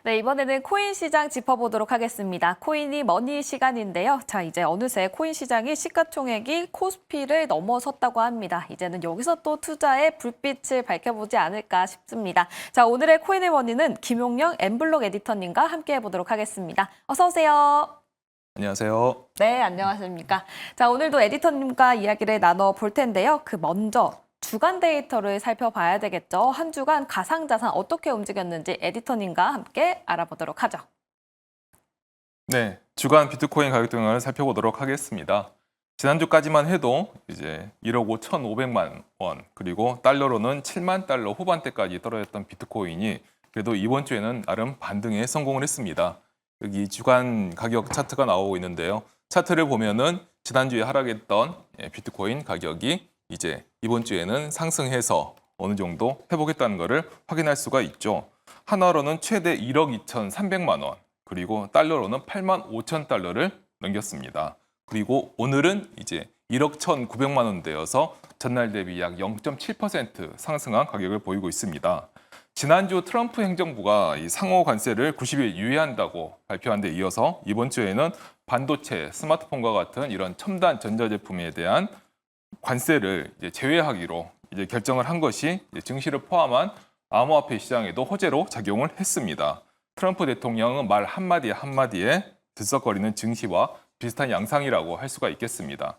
네, 이번에는 코인 시장 짚어보도록 하겠습니다. 코인이 머니 시간인데요. 자, 이제 어느새 코인 시장이 시가총액이 코스피를 넘어섰다고 합니다. 이제는 여기서 또 투자의 불빛을 밝혀보지 않을까 싶습니다. 자, 오늘의 코인의 머니는 김용영 엠블록 에디터님과 함께 해보도록 하겠습니다. 어서 오세요. 안녕하세요. 네, 안녕하십니까. 자, 오늘도 에디터님과 이야기를 나눠볼 텐데요. 그 먼저 주간 데이터를 살펴봐야 되겠죠. 한 주간 가상자산 어떻게 움직였는지 에디터님과 함께 알아보도록 하죠. 네, 주간 비트코인 가격 동향을 살펴보도록 하겠습니다. 지난주까지만 해도 이제 1억 5,500만 원, 그리고 달러로는 7만 달러 후반대까지 떨어졌던 비트코인이 그래도 이번 주에는 나름 반등에 성공을 했습니다. 여기 주간 가격 차트가 나오고 있는데요. 차트를 보면은 지난주에 하락했던 비트코인 가격이 이제 이번 주에는 상승해서 어느 정도 회복했다는 것을 확인할 수가 있죠. 하나로는 최대 1억 2,300만 원, 그리고 달러로는 8만 5천 달러를 넘겼습니다. 그리고 오늘은 이제 1억 1,900만 원대여서 전날 대비 약 0.7% 상승한 가격을 보이고 있습니다. 지난주 트럼프 행정부가 이 상호 관세를 90일 유예한다고 발표한 데 이어서 이번 주에는 반도체, 스마트폰과 같은 이런 첨단 전자제품에 대한 관세를 이제 제외하기로 이제 결정을 한 것이 이제 증시를 포함한 암호화폐 시장에도 호재로 작용을 했습니다. 트럼프 대통령은 말 한마디 한마디에 들썩거리는 증시와 비슷한 양상이라고 할 수가 있겠습니다.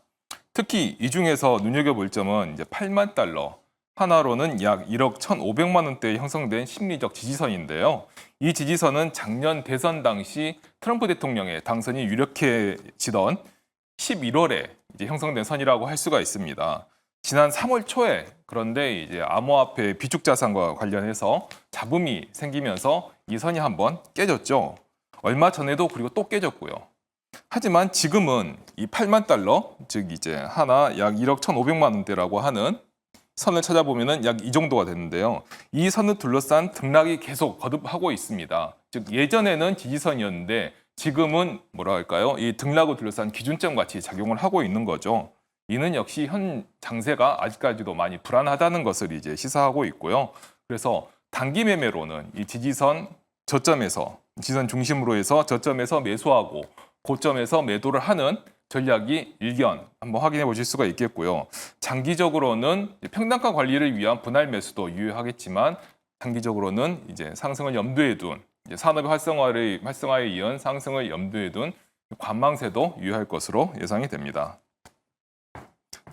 특히 이 중에서 눈여겨볼 점은 이제 8만 달러, 하나로는 약 1억 1,500만 원대에 형성된 심리적 지지선인데요. 이 지지선은 작년 대선 당시 트럼프 대통령의 당선이 유력해지던 11월에 이제 형성된 선이라고 할 수가 있습니다. 지난 3월 초에 그런데 이제 암호화폐 비축 자산과 관련해서 잡음이 생기면서 이 선이 한번 깨졌죠. 얼마 전에도 그리고 또 깨졌고요. 하지만 지금은 이 8만 달러, 즉 이제 하나 약 1억 1,500만 원대라고 하는 선을 찾아보면은 약 이 정도가 되는데요. 이 선을 둘러싼 등락이 계속 거듭하고 있습니다. 즉 예전에는 지지선이었는데 지금은 뭐라 할까요? 이 등락을 둘러싼 기준점 같이 작용을 하고 있는 거죠. 이는 역시 현 장세가 아직까지도 많이 불안하다는 것을 이제 시사하고 있고요. 그래서 단기 매매로는 이 지지선 저점에서 지지선 중심으로 해서 저점에서 매수하고 고점에서 매도를 하는 전략이 일견 한번 확인해 보실 수가 있겠고요. 장기적으로는 평단가 관리를 위한 분할 매수도 유효하겠지만 단기적으로는 이제 상승을 염두에 둔 이제 산업의 활성화에 이은 상승을 염두에 둔 관망세도 유효할 것으로 예상이 됩니다.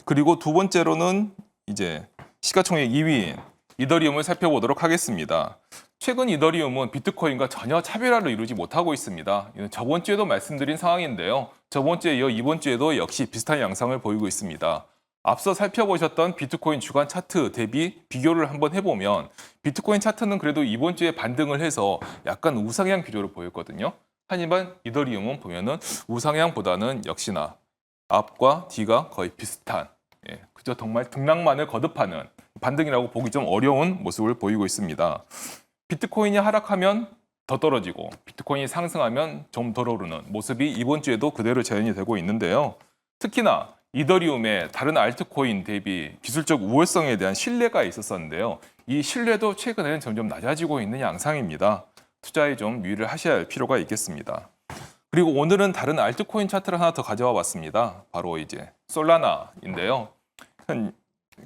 그리고 두 번째로는 이제 시가총액 2위인 이더리움을 살펴보도록 하겠습니다. 최근 이더리움은 비트코인과 전혀 차별화를 이루지 못하고 있습니다. 이는 저번 주에도 말씀드린 상황인데요. 저번 주에 이어 이번 주에도 역시 비슷한 양상을 보이고 있습니다. 앞서 살펴보셨던 비트코인 주간 차트 대비 비교를 한번 해보면 비트코인 차트는 그래도 이번 주에 반등을 해서 약간 우상향 기조를 보였거든요. 하지만 이더리움은 보면은 우상향보다는 역시나 앞과 뒤가 거의 비슷한 그저 정말 등락만을 거듭하는 반등이라고 보기 좀 어려운 모습을 보이고 있습니다. 비트코인이 하락하면 더 떨어지고 비트코인이 상승하면 좀 덜 오르는 모습이 이번 주에도 그대로 재현이 되고 있는데요. 특히나 이더리움의 다른 알트코인 대비 기술적 우월성에 대한 신뢰가 있었었는데요. 이 신뢰도 최근에는 점점 낮아지고 있는 양상입니다. 투자에 좀 유의를 하셔야 할 필요가 있겠습니다. 그리고 오늘은 다른 알트코인 차트를 하나 더 가져와 봤습니다. 바로 이제 솔라나인데요.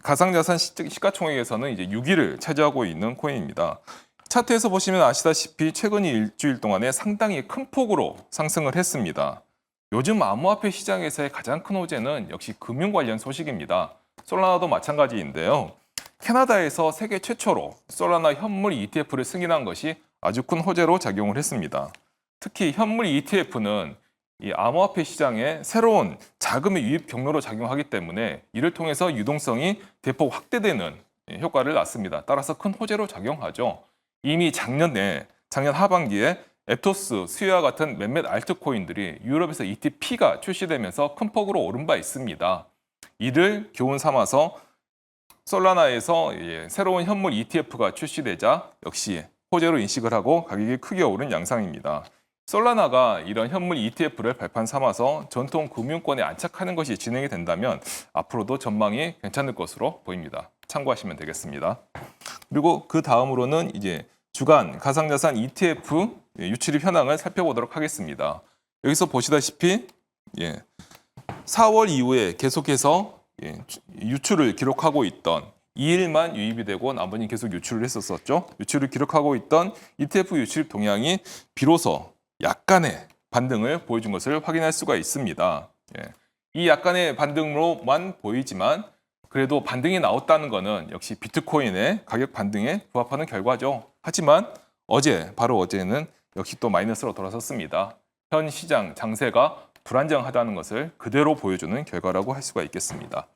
가상자산 시가총액에서는 이제 6위를 차지하고 있는 코인입니다. 차트에서 보시면 아시다시피 최근 일주일 동안에 상당히 큰 폭으로 상승을 했습니다. 요즘 암호화폐 시장에서의 가장 큰 호재는 역시 금융 관련 소식입니다. 솔라나도 마찬가지인데요. 캐나다에서 세계 최초로 솔라나 현물 ETF를 승인한 것이 아주 큰 호재로 작용을 했습니다. 특히 현물 ETF는 이 암호화폐 시장에 새로운 자금의 유입 경로로 작용하기 때문에 이를 통해서 유동성이 대폭 확대되는 효과를 낳습니다. 따라서 큰 호재로 작용하죠. 이미 작년 하반기에 에토스, 스위와 같은 몇몇 알트코인들이 유럽에서 ETP가 출시되면서 큰 폭으로 오른 바 있습니다. 이를 교훈 삼아서 솔라나에서 새로운 현물 ETF가 출시되자 역시 호재로 인식을 하고 가격이 크게 오른 양상입니다. 솔라나가 이런 현물 ETF를 발판 삼아서 전통 금융권에 안착하는 것이 진행이 된다면 앞으로도 전망이 괜찮을 것으로 보입니다. 참고하시면 되겠습니다. 그리고 그 다음으로는 이제 주간 가상자산 ETF 유출입 현황을 살펴보도록 하겠습니다. 여기서 보시다시피 4월 이후에 계속해서 유출을 기록하고 있던 2일만 유입이 되고 나머지는 계속 유출을 했었죠. 유출을 기록하고 있던 ETF 유출입 동향이 비로소 약간의 반등을 보여준 것을 확인할 수가 있습니다. 이 약간의 반등으로만 보이지만 그래도 반등이 나왔다는 것은 역시 비트코인의 가격 반등에 부합하는 결과죠. 하지만 바로 어제는 역시 또 마이너스로 돌아섰습니다. 현 시장 장세가 불안정하다는 것을 그대로 보여주는 결과라고 할 수가 있겠습니다.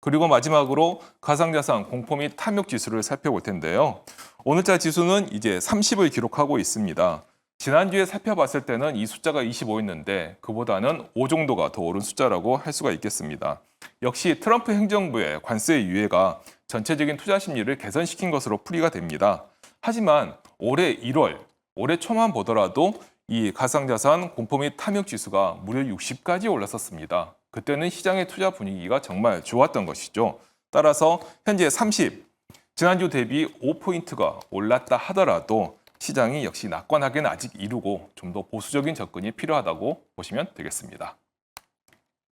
그리고 마지막으로 가상자산 공포 및 탐욕 지수를 살펴볼 텐데요. 오늘자 지수는 이제 30을 기록하고 있습니다. 지난주에 살펴봤을 때는 이 숫자가 25였는데 그보다는 5 정도가 더 오른 숫자라고 할 수가 있겠습니다. 역시 트럼프 행정부의 관세 유예가 전체적인 투자 심리를 개선시킨 것으로 풀이가 됩니다. 하지만 올해 1월, 올해 초만 보더라도 이 가상자산 공포 및 탐욕 지수가 무려 60까지 올랐었습니다. 그때는 시장의 투자 분위기가 정말 좋았던 것이죠. 따라서 현재 30, 지난주 대비 5포인트가 올랐다 하더라도 시장이 역시 낙관하기는 아직 이르고 좀 더 보수적인 접근이 필요하다고 보시면 되겠습니다.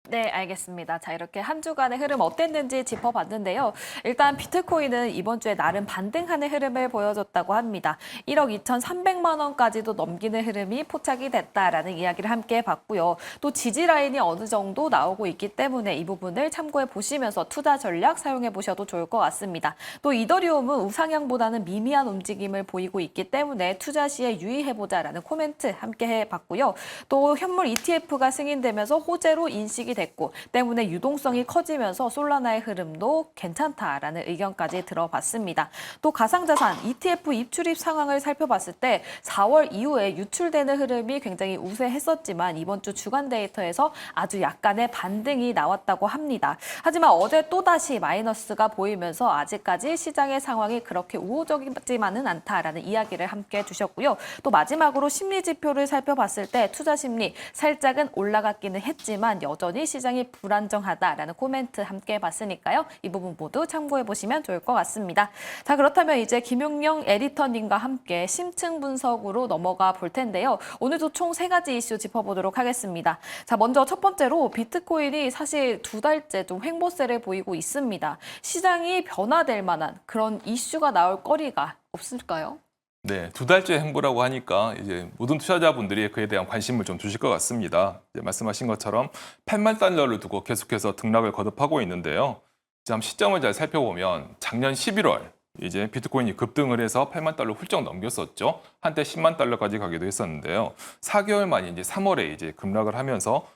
네, 알겠습니다. 자, 이렇게 한 주간의 흐름 어땠는지 짚어봤는데요. 일단 비트코인은 이번 주에 나름 반등하는 흐름을 보여줬다고 합니다. 1억 2,300만 원까지도 넘기는 흐름이 포착이 됐다라는 이야기를 함께 해봤고요. 또 지지 라인이 어느 정도 나오고 있기 때문에 이 부분을 참고해 보시면서 투자 전략 사용해 보셔도 좋을 것 같습니다. 또 이더리움은 우상향보다는 미미한 움직임을 보이고 있기 때문에 투자 시에 유의해보자라는 코멘트 함께 해봤고요. 또 현물 ETF가 승인되면서 호재로 인식이 됐고 때문에 유동성이 커지면서 솔라나의 흐름도 괜찮다라는 의견까지 들어봤습니다. 또 가상자산 ETF 입출입 상황을 살펴봤을 때 4월 이후에 유출되는 흐름이 굉장히 우세했었지만 이번 주 주간 데이터에서 아주 약간의 반등이 나왔다고 합니다. 하지만 어제 또다시 마이너스가 보이면서 아직까지 시장의 상황이 그렇게 우호적이지만은 않다라는 이야기를 함께 해주셨고요. 또 마지막으로 심리 지표를 살펴봤을 때 투자 심리 살짝은 올라갔기는 했지만 여전히 시장이 불안정하다라는 코멘트 함께 해봤으니까요. 이 부분 모두 참고해보시면 좋을 것 같습니다. 자, 그렇다면 이제 김용영 에디터님과 함께 심층 분석으로 넘어가 볼 텐데요. 오늘도 총 3가지 이슈 짚어보도록 하겠습니다. 자, 먼저 첫 번째로 비트코인이 사실 2달째 좀 횡보세를 보이고 있습니다. 시장이 변화될 만한 그런 이슈가 나올 거리가 없을까요? 네, 2달째 행보라고 하니까 이제 모든 투자자분들이 그에 대한 관심을 좀 주실 것 같습니다. 이제 말씀하신 것처럼 8만 달러를 두고 계속해서 등락을 거듭하고 있는데요. 참 시점을 잘 살펴보면 작년 11월 이제 비트코인이 급등을 해서 8만 달러 훌쩍 넘겼었죠. 한때 10만 달러까지 가기도 했었는데요. 4개월 만에 이제 3월에 이제 급락을 하면서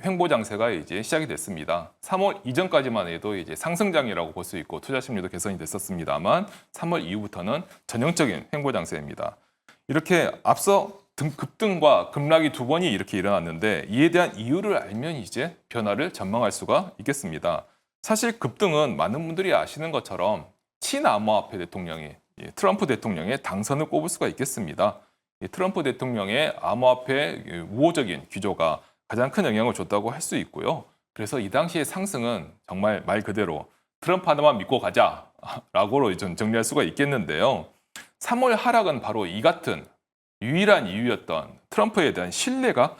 횡보 장세가 이제 시작이 됐습니다. 3월 이전까지만 해도 이제 상승장이라고 볼 수 있고 투자 심리도 개선이 됐었습니다만 3월 이후부터는 전형적인 횡보 장세입니다. 이렇게 앞서 급등과 급락이 2번이 이렇게 일어났는데 이에 대한 이유를 알면 이제 변화를 전망할 수가 있겠습니다. 사실 급등은 많은 분들이 아시는 것처럼 친암호화폐 대통령이 트럼프 대통령의 당선을 꼽을 수가 있겠습니다. 트럼프 대통령의 암호화폐 우호적인 기조가 가장 큰 영향을 줬다고 할 수 있고요. 그래서 이 당시의 상승은 정말 말 그대로 트럼프 하나만 믿고 가자라고 좀 정리할 수가 있겠는데요. 3월 하락은 바로 이 같은 유일한 이유였던 트럼프에 대한 신뢰가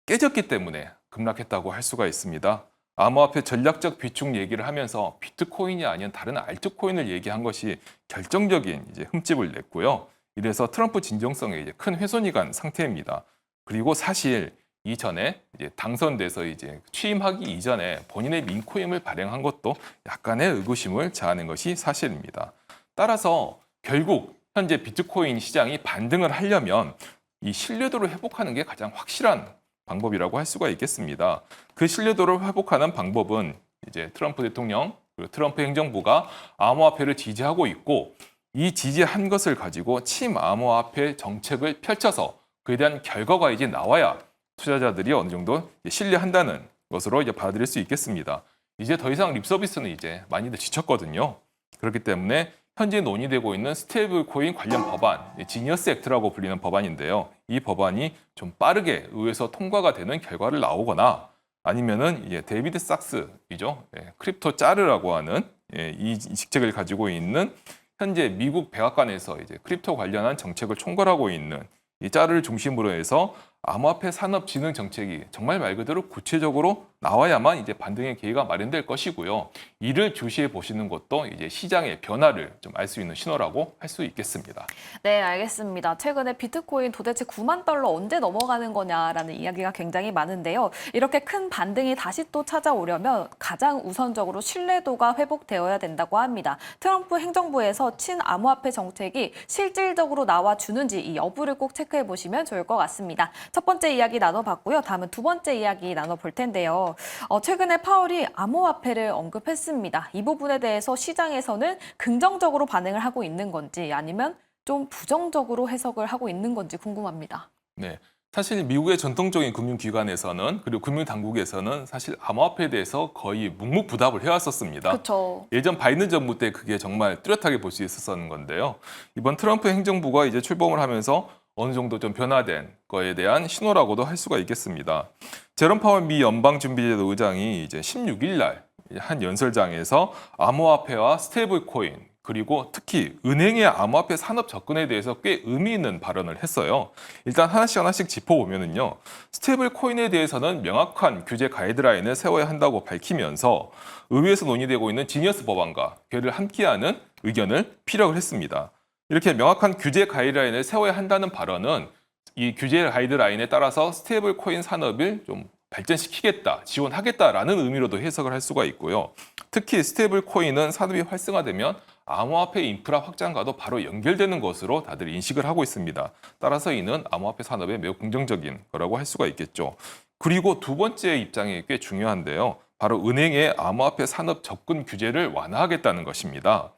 깨졌기 때문에 급락했다고 할 수가 있습니다. 암호화폐 전략적 비중 얘기를 하면서 비트코인이 아닌 다른 알트코인을 얘기한 것이 결정적인 이제 흠집을 냈고요. 이래서 트럼프 진정성에 이제 큰 훼손이 간 상태입니다. 그리고 사실 이전에 이제 당선돼서 이제 취임하기 이전에 본인의 민코임을 발행한 것도 약간의 의구심을 자아낸 것이 사실입니다. 따라서 결국 현재 비트코인 시장이 반등을 하려면 이 신뢰도를 회복하는 게 가장 확실한 방법이라고 할 수가 있겠습니다. 그 신뢰도를 회복하는 방법은 이제 트럼프 대통령 그리고 트럼프 행정부가 암호화폐를 지지하고 있고 이 지지한 것을 가지고 친암호화폐 정책을 펼쳐서 그에 대한 결과가 이제 나와야 투자자들이 어느 정도 신뢰한다는 것으로 이제 받아들일 수 있겠습니다. 이제 더 이상 립서비스는 이제 많이들 지쳤거든요. 그렇기 때문에 현재 논의되고 있는 스테이블 코인 관련 법안, 지니어스 액트라고 불리는 법안인데요. 이 법안이 좀 빠르게 의회에서 통과가 되는 결과를 나오거나 아니면은 데이비드 sak스이죠. 크립토 짜르라고 하는 이 직책을 가지고 있는 현재 미국 백악관에서 이제 크립토 관련한 정책을 총괄하고 있는 이 짤을 중심으로 해서 암호화폐 산업 진흥 정책이 정말 말 그대로 구체적으로 나와야만 이제 반등의 기회가 마련될 것이고요. 이를 주시해 보시는 것도 이제 시장의 변화를 좀 알 수 있는 신호라고 할 수 있겠습니다. 네, 알겠습니다. 최근에 비트코인 도대체 9만 달러 언제 넘어가는 거냐라는 이야기가 굉장히 많은데요. 이렇게 큰 반등이 다시 또 찾아오려면 가장 우선적으로 신뢰도가 회복되어야 된다고 합니다. 트럼프 행정부에서 친암호화폐 정책이 실질적으로 나와주는지 이 여부를 꼭 체크해 보시면 좋을 것 같습니다. 첫 번째 이야기 나눠봤고요. 다음은 두 번째 이야기 나눠볼 텐데요. 최근에 파월이 암호화폐를 언급했습니다. 이 부분에 대해서 시장에서는 긍정적으로 반응을 하고 있는 건지 아니면 좀 부정적으로 해석을 하고 있는 건지 궁금합니다. 네. 사실 미국의 전통적인 금융기관에서는 그리고 금융당국에서는 사실 암호화폐에 대해서 거의 묵묵부답을 해왔었습니다. 그렇죠. 예전 바이든 정부 때 그게 정말 뚜렷하게 볼 수 있었던 건데요. 이번 트럼프 행정부가 이제 출범을 하면서 어느 정도 좀 변화된 거에 대한 신호라고도 할 수가 있겠습니다. 제롬 파월 미 연방준비제도 의장이 이제 16일 날 한 연설장에서 암호화폐와 스테이블 코인 그리고 특히 은행의 암호화폐 산업 접근에 대해서 꽤 의미 있는 발언을 했어요. 일단 하나씩 짚어보면은요. 스테이블 코인에 대해서는 명확한 규제 가이드라인을 세워야 한다고 밝히면서 의회에서 논의되고 있는 지니어스 법안과 걔를 함께하는 의견을 피력을 했습니다. 이렇게 명확한 규제 가이드라인을 세워야 한다는 발언은 이 규제 가이드라인에 따라서 스테이블 코인 산업을 좀 발전시키겠다, 지원하겠다라는 의미로도 해석을 할 수가 있고요. 특히 스테이블 코인은 산업이 활성화되면 암호화폐 인프라 확장과도 바로 연결되는 것으로 다들 인식을 하고 있습니다. 따라서 이는 암호화폐 산업에 매우 긍정적인 거라고 할 수가 있겠죠. 그리고 두 번째 입장이 꽤 중요한데요. 바로 은행의 암호화폐 산업 접근 규제를 완화하겠다는 것입니다.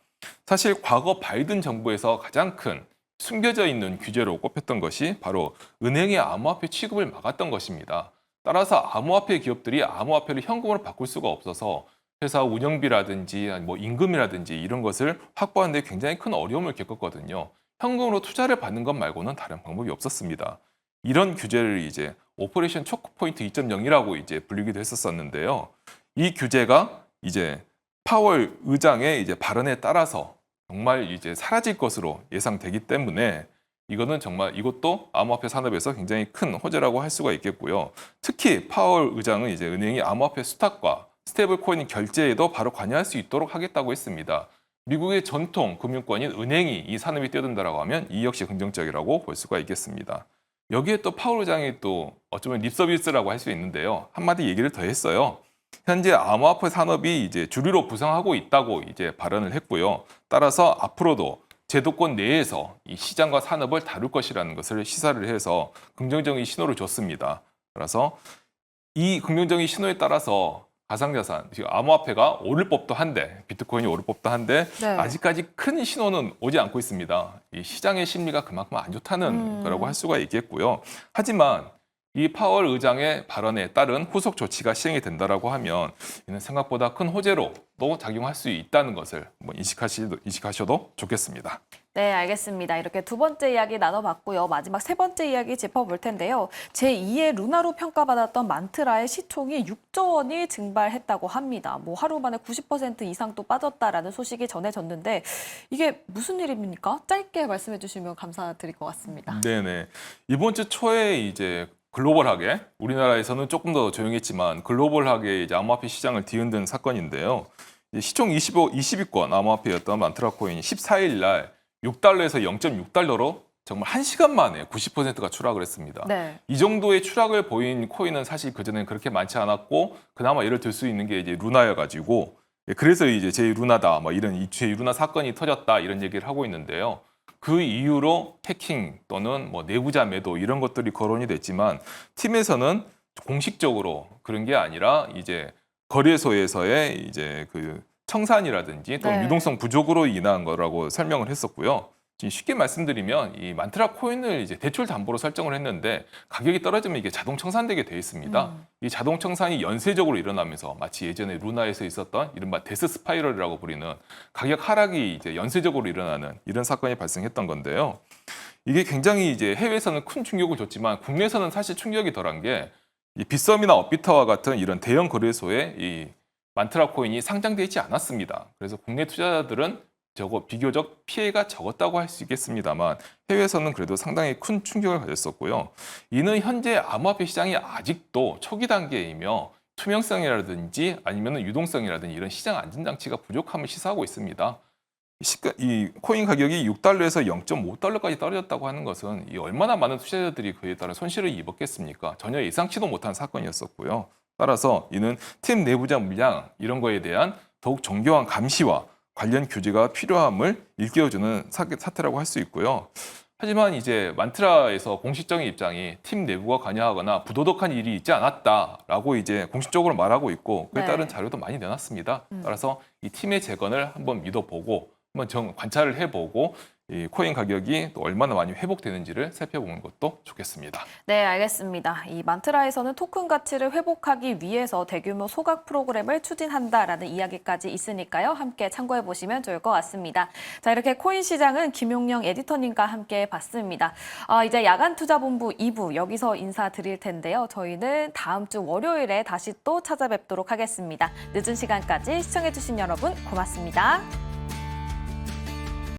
사실 과거 바이든 정부에서 가장 큰 숨겨져 있는 규제로 꼽혔던 것이 바로 은행의 암호화폐 취급을 막았던 것입니다. 따라서 암호화폐 기업들이 암호화폐를 현금으로 바꿀 수가 없어서 회사 운영비라든지 뭐 임금이라든지 이런 것을 확보하는 데 굉장히 큰 어려움을 겪었거든요. 현금으로 투자를 받는 것 말고는 다른 방법이 없었습니다. 이런 규제를 이제 오퍼레이션 초크 포인트 2.0이라고 이제 불리기도 했었는데요. 이 규제가 이제 파월 의장의 이제 발언에 따라서 정말 이제 사라질 것으로 예상되기 때문에 이거는 정말 이것도 암호화폐 산업에서 굉장히 큰 호재라고 할 수가 있겠고요. 특히 파월 의장은 이제 은행이 암호화폐 수탁과 스테이블 코인 결제에도 바로 관여할 수 있도록 하겠다고 했습니다. 미국의 전통 금융권인 은행이 이 산업이 뛰어든다라고 하면 이 역시 긍정적이라고 볼 수가 있겠습니다. 여기에 또 파월 의장이 또 어쩌면 립서비스라고 할 수 있는데요. 한마디 얘기를 더 했어요. 현재 암호화폐 산업이 이제 주류로 부상하고 있다고 이제 발언을 했고요. 따라서 앞으로도 제도권 내에서 이 시장과 산업을 다룰 것이라는 것을 시사를 해서 긍정적인 신호를 줬습니다. 따라서 이 긍정적인 신호에 따라서 가상자산, 지금 암호화폐가 오를 법도 한데, 비트코인이 오를 법도 한데 네. 아직까지 큰 신호는 오지 않고 있습니다. 이 시장의 심리가 그만큼 안 좋다는 거라고 할 수가 있겠고요. 하지만 이 파월 의장의 발언에 따른 후속 조치가 시행이 된다라고 하면 이는 생각보다 큰 호재로 또 작용할 수 있다는 것을 인식하셔도 좋겠습니다. 네, 알겠습니다. 이렇게 두 번째 이야기 나눠봤고요. 마지막 세 번째 이야기 짚어볼 텐데요. 제2의 루나로 평가받았던 만트라의 시총이 6조 원이 증발했다고 합니다. 뭐 하루 만에 90% 이상 또 빠졌다라는 소식이 전해졌는데 이게 무슨 일입니까? 짧게 말씀해 주시면 감사드릴 것 같습니다. 네네. 이번 주 초에 이제 글로벌하게 우리나라에서는 조금 더 조용했지만 글로벌하게 이제 암호화폐 시장을 뒤흔든 사건인데요. 시총 20위권 암호화폐였던 만트라 코인이 14일 날 6달러에서 0.6달러로 정말 1시간 만에 90%가 추락을 했습니다. 네. 이 정도의 추락을 보인 코인은 사실 그전에는 그렇게 많지 않았고 그나마 예를 들 수 있는 게 이제 루나여가지고 그래서 이제 제2루나다 뭐 이런 제2루나 사건이 터졌다 이런 얘기를 하고 있는데요. 그 이후로 해킹 또는 뭐 내부자 매도 이런 것들이 거론이 됐지만 팀에서는 공식적으로 그런 게 아니라 이제 거래소에서의 이제 그 청산이라든지 또 네. 유동성 부족으로 인한 거라고 설명을 했었고요. 쉽게 말씀드리면 이 만트라 코인을 이제 대출 담보로 설정을 했는데 가격이 떨어지면 이게 자동 청산되게 돼 있습니다. 이 자동 청산이 연쇄적으로 일어나면서 마치 예전에 루나에서 있었던 이른바 데스 스파이럴이라고 부리는 가격 하락이 이제 연쇄적으로 일어나는 이런 사건이 발생했던 건데요. 이게 굉장히 이제 해외에서는 큰 충격을 줬지만 국내에서는 사실 충격이 덜한 게 이 빗썸이나 업비터와 같은 이런 대형 거래소에 이 만트라 코인이 상장되어 있지 않았습니다. 그래서 국내 투자자들은 비교적 피해가 적었다고 할 수 있겠습니다만 해외에서는 그래도 상당히 큰 충격을 가졌었고요. 이는 현재 암호화폐 시장이 아직도 초기 단계이며 투명성이라든지 아니면 유동성이라든지 이런 시장 안전장치가 부족함을 시사하고 있습니다. 이 코인 가격이 6달러에서 0.5달러까지 떨어졌다고 하는 것은 이 얼마나 많은 투자자들이 그에 따라 손실을 입었겠습니까? 전혀 예상치도 못한 사건이었었고요. 따라서 이는 팀 내부자 물량 이런 거에 대한 더욱 정교한 감시와 관련 규제가 필요함을 일깨워주는 사태라고 할 수 있고요. 하지만 이제 만트라에서 공식적인 입장이 팀 내부가 관여하거나 부도덕한 일이 있지 않았다라고 이제 공식적으로 말하고 있고 그에 따른 자료도 많이 내놨습니다. 따라서 이 팀의 재건을 한번 믿어보고 한번 관찰을 해보고 이 코인 가격이 또 얼마나 많이 회복되는지를 살펴보는 것도 좋겠습니다. 네, 알겠습니다. 이 만트라에서는 토큰 가치를 회복하기 위해서 대규모 소각 프로그램을 추진한다라는 이야기까지 있으니까요. 함께 참고해 보시면 좋을 것 같습니다. 자, 이렇게 코인 시장은 김용령 에디터님과 함께 봤습니다. 이제 야간투자본부 2부 여기서 인사드릴 텐데요. 저희는 다음 주 월요일에 다시 또 찾아뵙도록 하겠습니다. 늦은 시간까지 시청해 주신 여러분 고맙습니다.